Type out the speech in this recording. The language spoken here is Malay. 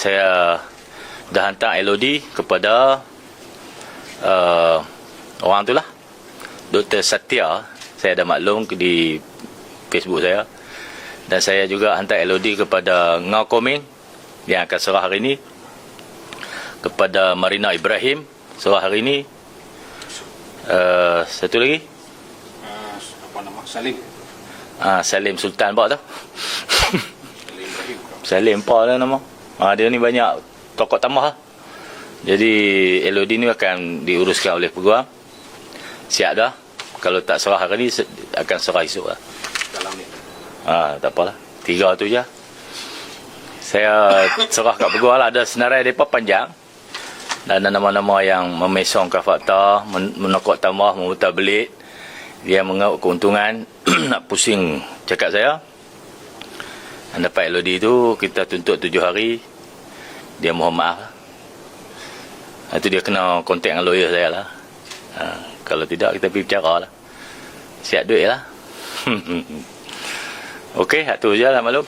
saya dah hantar LOD kepada orang tu lah, Dr. Satya. Saya dah maklum di Facebook saya. Dan saya juga hantar LOD kepada Ngau Komeng yang akan serah hari ini, kepada Marina Ibrahim serah hari ini. Satu lagi apa nama, Salim. Salim Sultan Pak tu. Salim Pak lah nama. Dia ni banyak tokoh tambah lah. Jadi LOD ni akan diuruskan oleh peguam. Siap dah. Kalau tak serah hari ni akan serah esok lah. Dalam ni. Tak apalah. 3 tu je. Saya serah kat peguam lah. Ada senarai mereka panjang. Dan ada nama-nama yang memesongkan fakta, menokok tambah, memutar belit. Dia mengaut keuntungan. Nak pusing cakap saya. Dan dapat LOD tu kita tuntut 7 hari. Dia mohon maaf lah. Itu dia kena kontak dengan lawyer saya lah. Kalau tidak kita pergi bicara lah. Siap duit lah. Okey, itu je lah maklum.